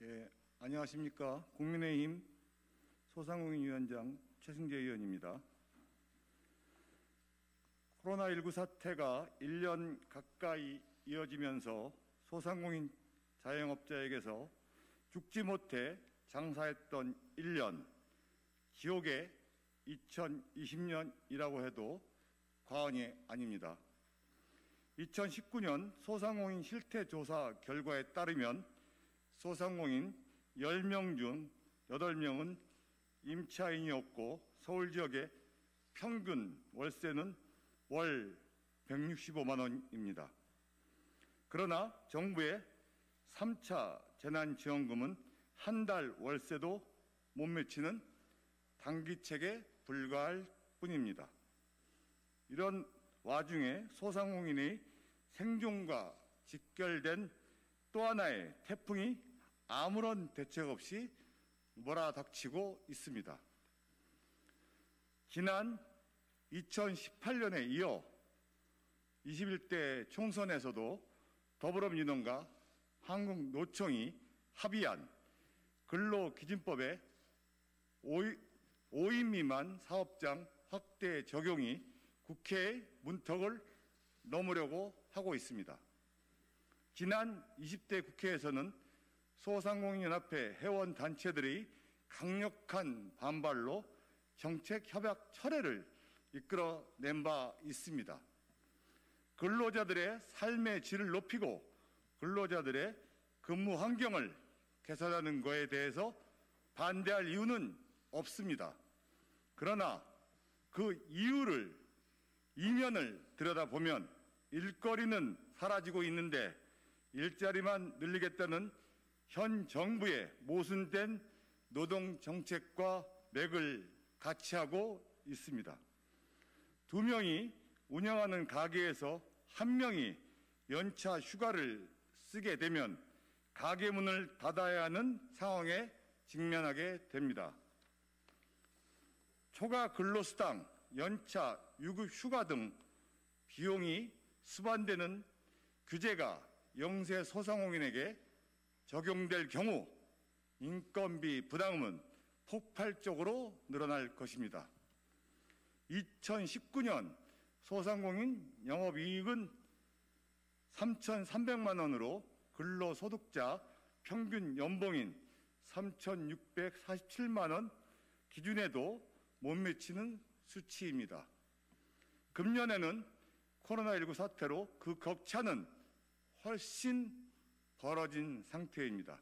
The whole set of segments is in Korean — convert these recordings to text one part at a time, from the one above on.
예, 안녕하십니까. 국민의힘 소상공인 위원장 최승재 의원입니다. 코로나19 사태가 1년 가까이 이어지면서 소상공인 자영업자에게서 죽지 못해 장사했던 1년, 지옥의 2020년이라고 해도 과언이 아닙니다. 2019년 소상공인 실태조사 결과에 따르면 소상공인 10명 중 8명은 임차인이었고 서울 지역의 평균 월세는 월 165만 원입니다. 그러나 정부의 3차 재난지원금은 한 달 월세도 못 미치는 단기책에 불과할 뿐입니다. 이런 와중에 소상공인의 생존과 직결된 또 하나의 태풍이 아무런 대책 없이 몰아닥치고 있습니다. 지난 2018년에 이어 21대 총선에서도 더불어민주당과 한국노총이 합의한 근로기준법의 5인 미만 사업장 확대 적용이 국회의 문턱을 넘으려고 하고 있습니다. 지난 20대 국회에서는 소상공인연합회 회원단체들의 강력한 반발로 정책협약 철회를 이끌어낸 바 있습니다. 근로자들의 삶의 질을 높이고 근로자들의 근무 환경을 개선하는 것에 대해서 반대할 이유는 없습니다. 그러나 그 이면을 들여다보면 일거리는 사라지고 있는데 일자리만 늘리겠다는 현 정부의 모순된 노동정책과 맥을 같이 하고 있습니다. 2명이 운영하는 가게에서 1명이 연차 휴가를 쓰게 되면 가게 문을 닫아야 하는 상황에 직면하게 됩니다. 초과 근로수당, 연차, 유급 휴가 등 비용이 수반되는 규제가 영세 소상공인에게 적용될 경우 인건비 부담은 폭발적으로 늘어날 것입니다. 2019년 소상공인 영업이익은 3,300만 원으로 근로소득자 평균 연봉인 3,647만 원 기준에도 못 미치는 수치입니다. 금년에는 코로나19 사태로 그 격차는 훨씬 벌어진 상태입니다.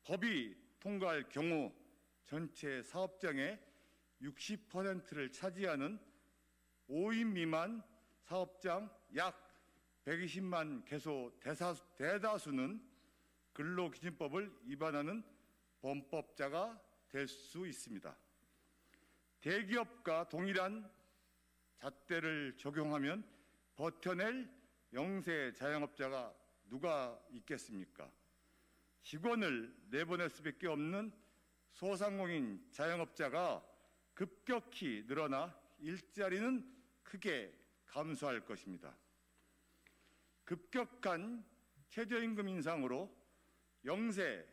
법이 통과할 경우 전체 사업장의 60%를 차지하는 5인 미만 사업장 약 120만 개소 대다수는 근로기준법을 위반하는 범법자가 될 수 있습니다. 대기업과 동일한 잣대를 적용하면 버텨낼 영세 자영업자가 누가 있겠습니까? 직원을 내보낼 수밖에 없는 소상공인 자영업자가 급격히 늘어나 일자리는 크게 감소할 것입니다. 급격한 최저임금 인상으로 영세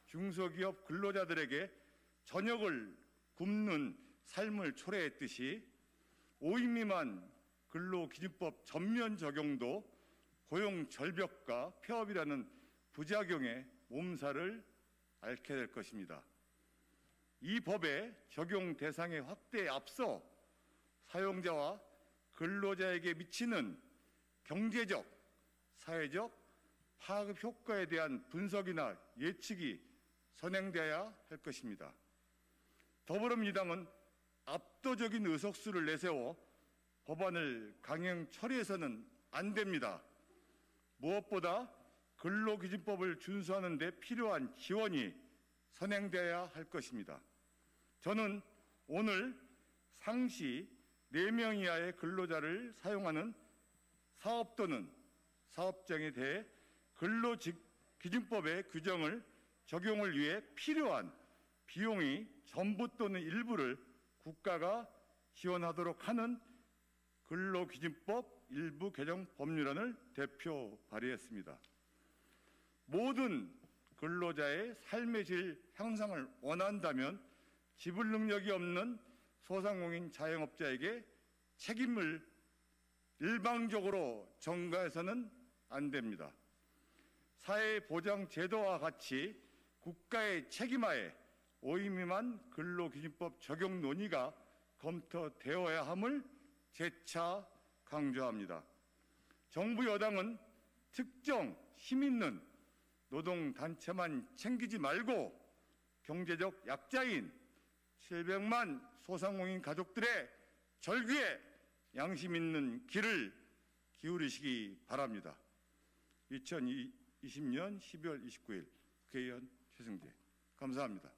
중소기업 근로자들에게 저녁을 굶는 삶을 초래했듯이 5인 미만 근로기준법 전면 적용도 고용 절벽과 폐업이라는 부작용에 몸살을 앓게 될 것입니다. 이 법의 적용 대상의 확대에 앞서 사용자와 근로자에게 미치는 경제적, 사회적 파급 효과에 대한 분석이나 예측이 선행되어야 할 것입니다. 더불어민주당은 압도적인 의석수를 내세워 법안을 강행 처리해서는 안 됩니다. 무엇보다 근로기준법을 준수하는 데 필요한 지원이 선행되어야 할 것입니다. 저는 오늘 상시 4명 이하의 근로자를 사용하는 사업 또는 사업장에 대해 근로기준법의 규정을 적용을 위해 필요한 비용이 전부 또는 일부를 국가가 지원하도록 하는 근로기준법 일부 개정 법률안을 대표 발의했습니다. 모든 근로자의 삶의 질 향상을 원한다면 지불 능력이 없는 소상공인 자영업자에게 책임을 일방적으로 전가해서는 안 됩니다. 사회보장제도와 같이 국가의 책임하에 5인 미만 근로기준법 적용 논의가 검토되어야 함을 재차 강조합니다. 정부 여당은 특정 힘 있는 노동단체만 챙기지 말고 경제적 약자인 700만 소상공인 가족들의 절규에 양심 있는 귀를 기울이시기 바랍니다. 2020년 12월 29일 국회의원 최승재 감사합니다.